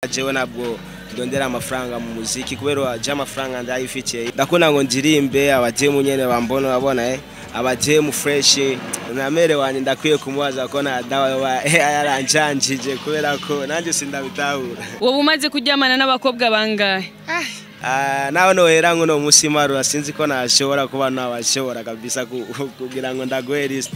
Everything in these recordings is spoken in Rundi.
jewe nabwo ndondera amafaranga mu muziki kubera aje amafaranga ndayifitiye ndakunda ngo ndirimbe abademu nyene bambona babona abademu fresh namere wanje ndakwiye kumubaza ko na dawa yaranjanjije kubera ko nanje sindabitahura. Wowe umaze kuryamana n'abakobwa bangahe? Nawe nohera ngo no musimaru sinzi ko nashobora kuba nabashobora kabisa kugira ngo ndagwe list.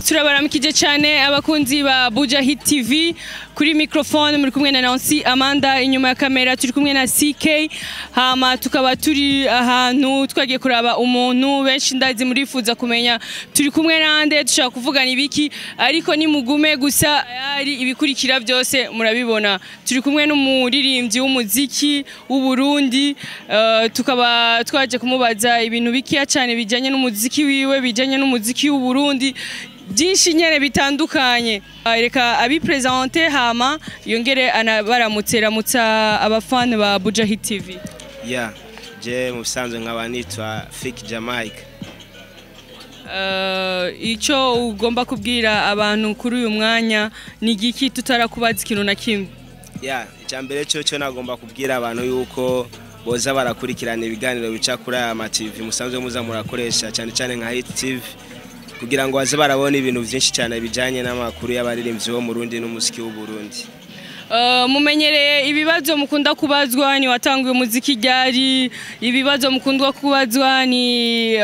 Turabaramukije cyane abakunzi ba Buja Hit TV kuri microphone muri kumwe na Nancy Amanda, inyuma ya kamera turi kumwe na CK, hama tukaba turi ahantu twagiye kuraba umuntu benshi ndazi murifuza kumenya turi kumwe nande dushaka kuvugana ibiki, ariko ni mugume gusa ari ibikurikira byose murabibona. Turi kumwe n'umuririmbyi w'umuziki w'u Burundi, tukaba twaje kumubaza ibintu bikiya cyane bijanye n'umuziki wiwe, bijanye n'umuziki w'u Burundi byinshi nyene bitandukanye. Reka abipresente hama yongere anabaramutsa abafana ba Buja Hit TV. Je musanzwe nkaba nitwa Fik Jamaica. Ico ugomba kubwira abantu kuri uyu mwanya ni giki tutarakubaza ikintu na kimwe? Icyambere cyo nagomba kubwira abantu yuko boza barakurikirana ibiganiro bica kuri ama TV musanzwe muza murakoresha cyane cyane nka Hit TV kugira ngo baze barabona ibintu byinshi cyane bijanye n'amakuru y'abaririmbyi bo mu Burundi n'umuziki w'u Burundi. Mumenyereye ibibazo mukunda kubazwa, ni watanguye umuziki ryari, ibibazo mukundwa kubazwa ni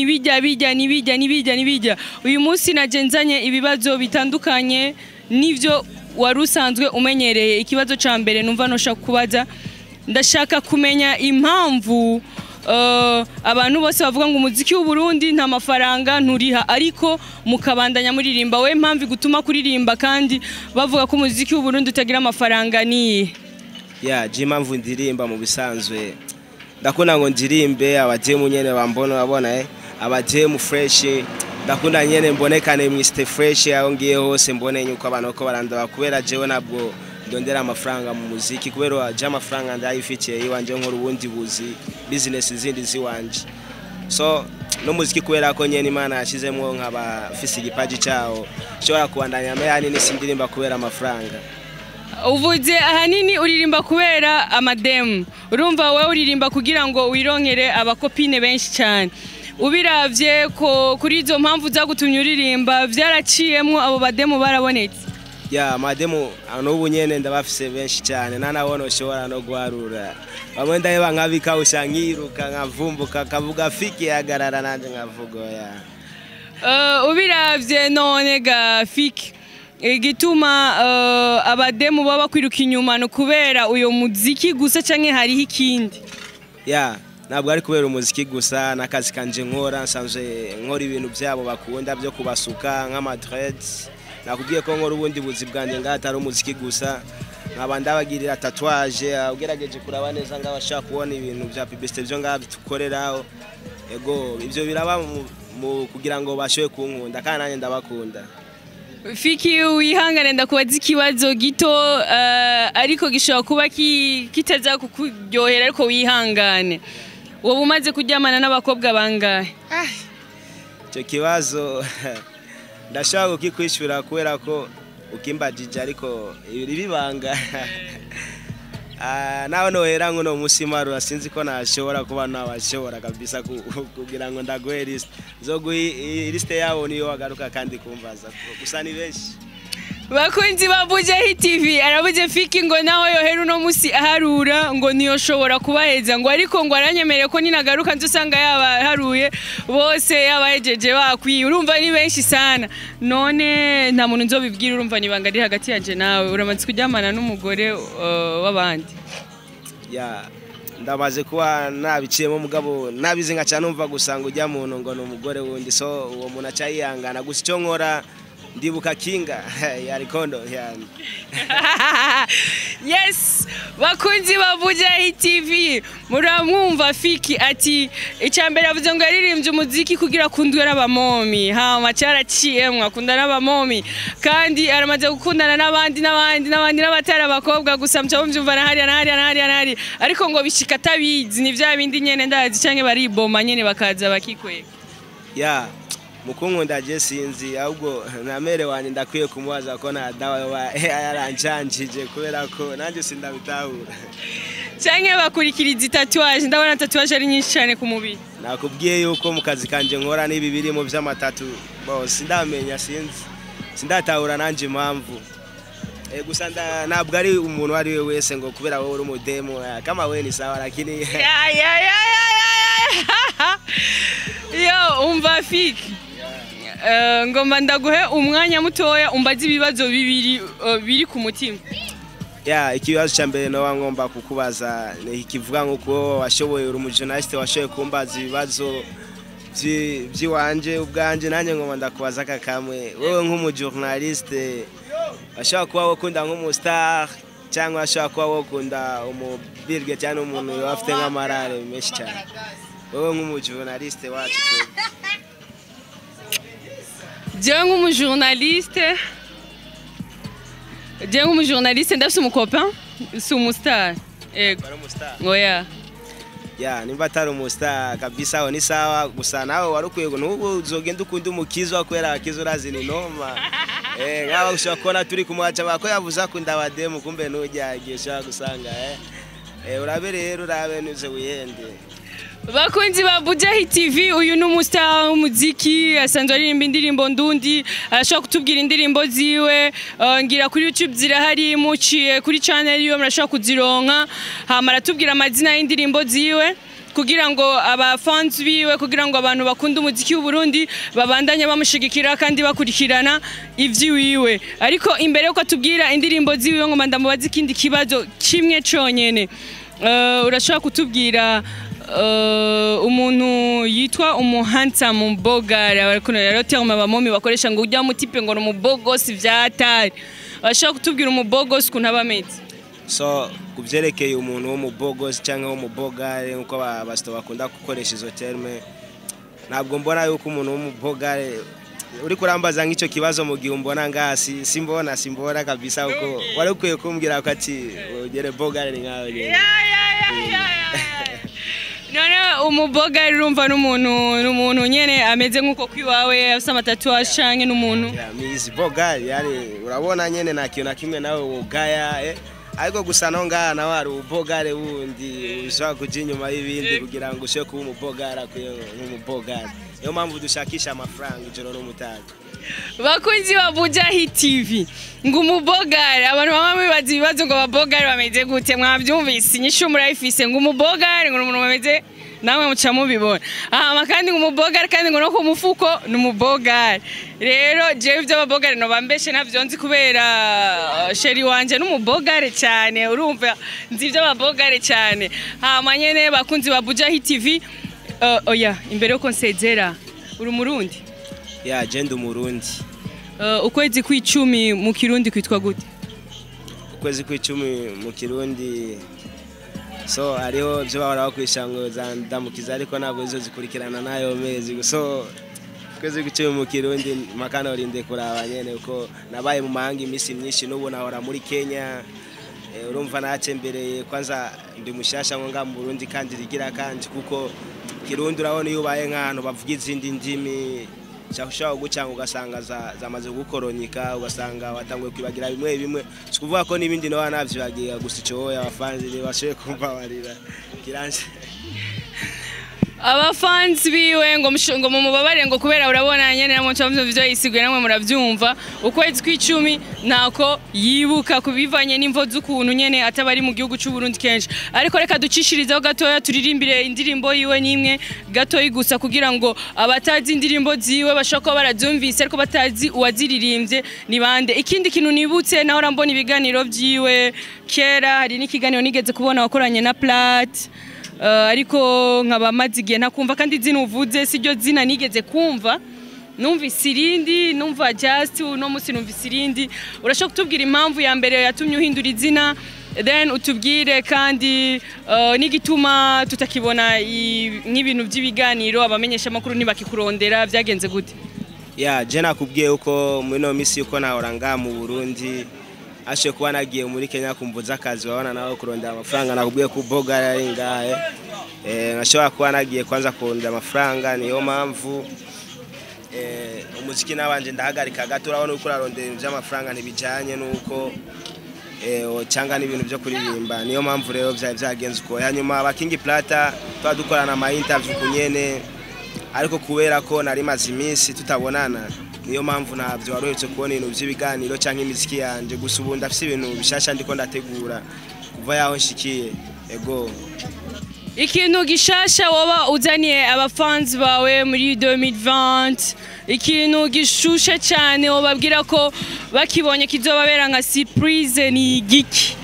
bijya. Uyu munsi nagenzanye ibibazo bitandukanye nivyo wari usanzwe umenyereye. Ikibazo ca mbere numva no shaka kubaza, ndashaka kumenya impamvu abantu bose bavuga ngo umuziki w'u Burundi nta mafaranga nturiha, ariko mukabandanya muririmba. We mpamvu gutuma kuririmba kandi bavuga ko umuziki w'u Burundi utagira amafaranga ni je impamvu ndirimba mu bisanzwe ndakunda ngo ndirimbe abademu nyene bambona babona abademu fresh, ndakunda nyene mbonekane Mr Fresh aho ngiye hose mbone nyuko abantu ko barandaba kubera jewe nabwo ndondera amafaranga mu muziki kubera aje amafaranga ndayifitiye iwanje nkora ubundi buzi business zindi ziwanje. So no muziki kubera ko nyene Imana yashizemwo nkaba fisi igipaji cyawo shobora kubandanya yani nisindirimba kubera amafaranga. Uvuze ahanini uririmba kubera amademu, urumva wewe uririmba kugira ngo wironkere abakopine benshi cyane. Ubiravye ko kuri izo mpamvu zagutumye uririmba vyaraciyemwo abo bademu barabonetse? Mademu n'ubu nyene ndabafise benshi cyane nanabona ushobora no guharura. Bamwe ndaheba nkabika ushangiruka nkavumbuka kavuga Fiki yagarara nanje nkavugo Ubiravye none ga Fiki igituma abademu baba kwiruka inyuma no kubera uyo muziki gusa canke hariho ikindi? Ntabwo ari kubera umuziki gusa, nakazi kanje nkora nsanzwe nkora ibintu byabo bakunda byo kubasuka nk'ama dreads. Nakubwiye ko nkora ubundi buzi bwanje ngatari umuziki gusa, nkaba ndabagirira tatouage, ugerageje kuraba neza ngabashaka kubona ibintu bya publicité byo ngabitukoreraho. Ego ivyo biraba mu kugira ngo bashoye kunkunda kandi nanye ndabakunda. Fiki wihangane ndakubaza ikibazo gito ariko gishobora kuba kitaza kukuryohera, ariko wihangane. Wowe umaze kuryamana n'abakobwa bangahe? Icyo kibazo ndashaka kukikwishura kubera ko ukimbajije ariko ibibanga nawe nohera ngo no musimaru sinzi ko nashobora kuba nabashobora kabisa kugira ngo ndagwe list zo list yabo niyo wagaruka kandi kumvaza gusa ni benshi. Bakunzi ba Buja Hit TV arabuze Fiki ngo naho yohera uno musi aharura ngo niyo shobora kubaheza ngo, ariko ngo aranyemereye ko ninagaruka nzusanga yaba haruye bose yabahejeje bakwiye. Urumva ni benshi sana, none nta muntu nzobibwira. Urumva nibanga ari hagati yaje nawe, uramaze kuryamana n'umugore w'abandi? Ndabaze kuba nabiciyemo mugabo nabize nka cyane numva gusanga ujya muntu ngo n'umugore wundi, so uwo muntu acayihangana gusa icyo nkora ndibuka Kinga ya Rikondo yani. Yes, bakunzi ba Buja Hit TV muramwumva Fiki ati icyambere avuze ngo yaririmbye umuziki kugira kundwe n'abamomi, hama cyaraciyemwe akunda n'abamomi kandi aramaze gukundana n'abandi n'abatari abakobwa gusa mca bumvyumva na hari, ariko ngo bishika tabizi ni vya bindi nyene ndazi canke bariboma nyene bakaza bakikwega. mukunkunda je sinzi ahubwo namere wanje ndakwiye kumubaza ko na dawa yaranjanjije kubera ko nanje sindabitahura canke bakurikiriza tatuage ndabona tatuage ari nyinshi cyane ku mubiri nakubwiye yuko mu kazi kanje nkora n'ibi birimo by'amatatu bose ndamenya sindatahura nanje impamvu gusa ntabwo ari umuntu ari we wese ngo kubera wowe uri umudemo kama we ni sawa lakini yo umva fiki ngomba ndaguhe umwanya mutoya umbaze ibibazo biri ku mutima ikibazo cya mbere no ngomba kukubaza kivuga nk'uko washoboye uri umujournaliste washoboye kumbaza ibibazo by'iwanje ubwanje nanjye ngomba ndakubaza kamwe wowe nk'umujournaliste ashaka kuba wakunda nk'umustar cyangwa ashaka kuba wakunda umubirge cyane umuntu afite nk'amarare menshi cyane wowe nk'umujournaliste wacu jewe nk'umujournaliste ndafise umucopain si umustar yego oya nimba atari umustar kabisa aho ni sawa gusa nawe warukwiye n'ubu uzogenda ukunda umukizo kubera akizo urazi ni noma nk'aba ushobora kubona turi kumwaca bako yavuze akunda abademu kumbe n'ujyagiye ushobora gusanga urabe rero urabe nuze wihende bakunzi ba Buja Hit TV uyu ni umustar w'umuziki asanzwe aririmba indirimbo ndundi arashobora kutubwira indirimbo ziwe ngira kuri YouTube zirahari muciye kuri channel yiwe murashobora kuzironka hama aratubwira amazina y'indirimbo ziwe kugira ngo abafans biwe kugira ngo abantu bakunda umuziki w'u Burundi babandanye bamushigikira kandi bakurikirana ivyiwiwe ariko imbere yuko atubwira indirimbo ziwe ngo mandamubaze ikindi kibazo kimwe conyene urashobora kutubwira umuntu yitwa umuhandsome Mbogare abakuno rero terme abamomi bakoresha ngo ujya mutipe ngo umubogosi vyatari ashaka kutubwira umubogosi kunabameze so kuvyerekeye umuntu w'umubogosi cyangwa w'umubogare nkuko abasto bakunda gukoresha izo terme ntabwo mbona yuko umuntu w'umubogare uri kurambaza nk'icyo kibazo mu gihe umbona ngasi simbona kabisa uko wari ukwiye kumbwira ko ati ugere bogare ni nkawe none umubogare urumva n'umuntu nyene ameze nk'uko kwiwawe afite amatatuage canke n'umuntu mizi bogare yani urabona nyene na kintu na kimwe nawe wogaya ariko gusa no ngaha nawe ari ubogare wundi ushaka kuja inyuma y'ibindi kugira ngo ushe kuba umubogare akwiye nk'umubogare niyo mpamvu dushakisha amafaranga ijoro n'umutaga bakunzi ba Buja Hit TV ngo umubogare abantu bamwe bibaza ibibazo ngo ababogare bameze gute mwabyumvise inyishu murayifise ngo umubogare ngo umuntu bameze namwe muca mubibona kandi ngo umubogare kandi ngo no ku mufuko ni umubogare rero jewe ivy'ababogare no bambeshe navyo nzi kubera sheri wanje n'umubogare cyane urumva nzi ivy'ababogare cyane nyene bakunzi ba Buja Hit TV oya imbere yo konsezera uri umurundi agenda umurundi ukwezi kw'icumi mu kirundi kwitwa gute ukwezi kw'icumi mu kirundi so ariho byo bahora bakwisha ngo zandamukiza ariko ntabwo izo zikurikirana nayo mezi so ukwezi kw'icumi mu kirundi makana urinde kuraba nyene uko nabaye mu mahanga imisi myinshi n'ubu nahora muri Kenya urumva natembereye kwanza ndi mushasha ngo nga mu Burundi kandi rigira kandi kuko kirundi urabona iyo ubaye nk'ahantu bavuga izindi ndimi cyashaka gucanga ugasanga zamaze gukoronyika ugasanga watanguye kwibagira bimwe sikuvuga ko nibindi no wanavyibagiye gusa ico abafanzi bashoye kumbabarira kiranje abafans biwe ngo mumubabare ngo kubera urabona nyene namwe cyamvyo byo yisiguye namwe muravyumva ukwezi kw'icumi nako yibuka kubivanye n'imvo z'ukuntu nyene atabari mu gihugu cy'u Burundi kenshi ariko reka ducishirizeho gatoya turirimbire indirimbo yiwe nimwe gatoyi gusa kugira ngo abatazi indirimbo ziwe bashaka barazumvise ariko batazi uwaziririmbye ni bande ikindi kintu nibutse naho rambona ibiganiro vyiwe kera hari n'ikiganiro nigeze kubona wakoranye na Plat ariko nkabamaze igihe ntakumva kandi zina uvuze siryo zina nigeze kumva numvise irindi numva just no musi numvise irindi urashaka kutubwira impamvu ya mbere yatumye uhindura izina then utubwire kandi n'igituma tutakibona nk'ibintu by'ibiganiro abamenyesha makuru nibakikurondera byagenze gute je nakubwiye uko muri no misi uko nahora nga mu Burundi ashe kuba nagiye muri Kenya kumbuza akazi wabona nawe kurondera amafaranga nakubwiye ku bogare ari ngahe nkashobora kuba nagiye kwanza kurondera amafaranga niyo mpamvu umuziki nabanje ndahagarika gato urabona uko urarondera iby'amafaranga ntibijanye nuko cyangwa n'ibintu byo kuririmba niyo mpamvu rero byagenze uko hanyuma aba King Plata twadukorana ama interview kunyene ariko kubera ko nari maze iminsi tutabonana niyo mpamvu ntabyo warohetse kubona ibintu by'ibiganiro cyangwa imiziki yanje gusa ubu ndafise ibintu bishasha ndiko ndategura kuva yaho nshikiye ego ikintu gishasha woba uzaniye abafans bawe muri 2020 ikintu gishushe cyane wobabwira ko bakibonye kizobabera nka surprise ni giki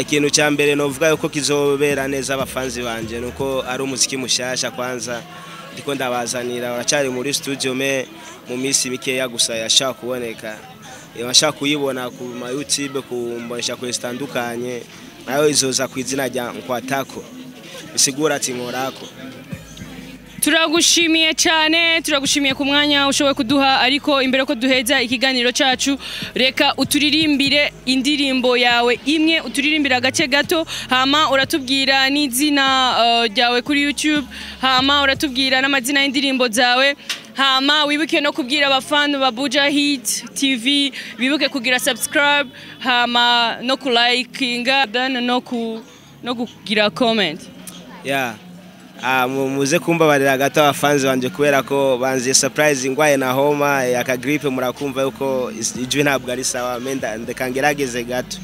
ikintu cya mbere novuga yuko kizobera neza abafans banje nuko ari umuziki mushasha kwanza ndiko ndabazanira baracari muri studio mu minsi mikeya gusa yashaka kuboneka yashaka kuyibona ku ma YouTube kumbonesha ko zitandukanye nayo izoza ku izina rya Nkwatako bisigura ati nkorako. Turagushimiye cyane turagushimiye ku mwanya ushoboye kuduha ariko imbere ko duheza ikiganiro cyacu reka uturirimbire indirimbo yawe imwe uturirimbira agace gato hama uratubwira n'izina ryawe kuri YouTube hama uratubwira n'amazina y'indirimbo zawe hama wibuke no kubwira abafana ba Buja Hit TV bibuke kugira subscribe hama no ku likinga no kugira comment muze kumbabarira gato abafanzi banje kubera ko banziye surprise ingwaye na homa aka gripe murakumva yuko ijwi ntabwo ari sawa ndekangerageze gato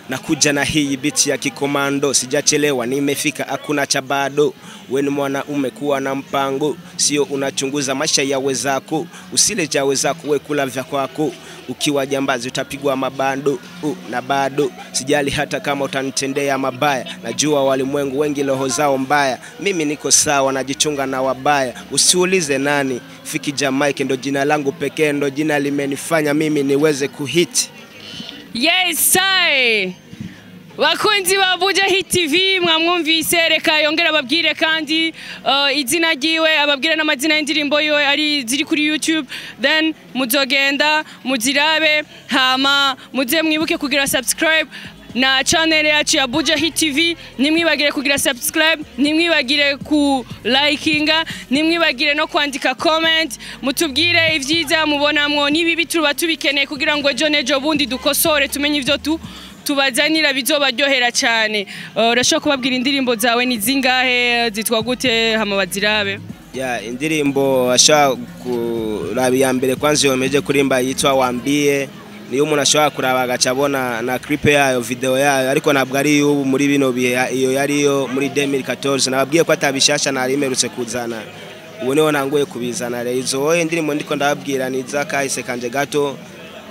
nakuja na hii biti ya kikomando sijachelewa nimefika hakuna cha bado wewe mwana umekuwa na mpango sio unachunguza maisha ya wezako usile cha wezako wewe kula vya kwako ukiwa jambazi utapigwa mabando na bado sijali hata kama utanitendea mabaya najua walimwengu wengi roho zao mbaya mimi niko sawa najichunga na wabaya usiulize nani Fiki Jamaica ndo jina langu pekee ndo jina limenifanya mimi niweze kuhit. Yes sir. Bakunzi ba Buja Hit TV mwamwumvise reka yongera babwire kandi izina giwe ababwire n'amazina y'indirimbo yo ari ziri kuri YouTube then muzogenda muzirabe hama muze mwibuke kugira subscribe na channel yacu ya Buja Hit TV nimwibagire kugira subscribe nimwibagire ku likinga nimwibagire no kwandika comment mutubwire ivyiza mubonamwo nibibi tuba tubikeneye kugira ngo ejo bundi dukosore tumenye ivyo tubazanira bizobaryohera cyane urashobora kubabwira indirimbo zawe ni zingahe zitwa gute hama bazirabe indirimbo ashaka kurabi ya mbere kwanza yomeje kurimba yitwa Wambie niyo umuntu ashobora kuraba agacabona na clip yayo video yayo ariko ntabwo ari ubu muri bino bihe iyo yariyo muri 2014 nababwiye ko atabishasha narimerutse kuzana ubu niho nangoye kubizana rero izo indirimbo ndiko ndababwira ni zakahise kanje gato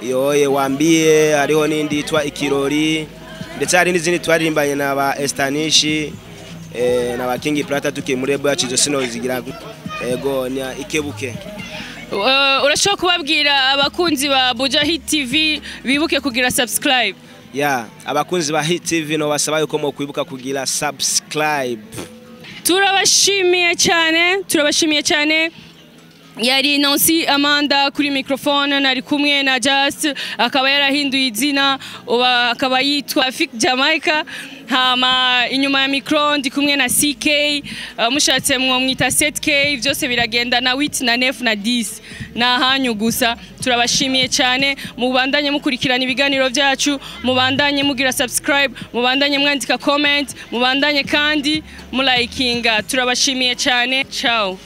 yoye Wambie hariho n'indi yitwa Ikirori ndetse hari n'izindi twarimbanye na ba Estanishi na ba King Plata tukiye muri ebo yacu sino zigira ego ni Ikebuke. Urashobora kubabwira abakunzi ba Buja Hit TV bibuke kugira subscribe abakunzi ba Hit TV no basaba yuko mo kwibuka kugira subscribe. Turabashimiye cyane yari Nancy Amanda kuri microphone nari kumwe na Just akaba yarahinduye izina akaba yitwa Fiki Jamaica hama inyuma ya micro ndi kumwe na CK mushatse mwita 7K byose biragenda na 8 na 9 na 10 na hanyu gusa turabashimiye cyane mubandanye mukurikirana ibiganiro byacu mubandanye mugira subscribe mubandanye mwandika comment mubandanye kandi mu likinga turabashimiye cyane ciao.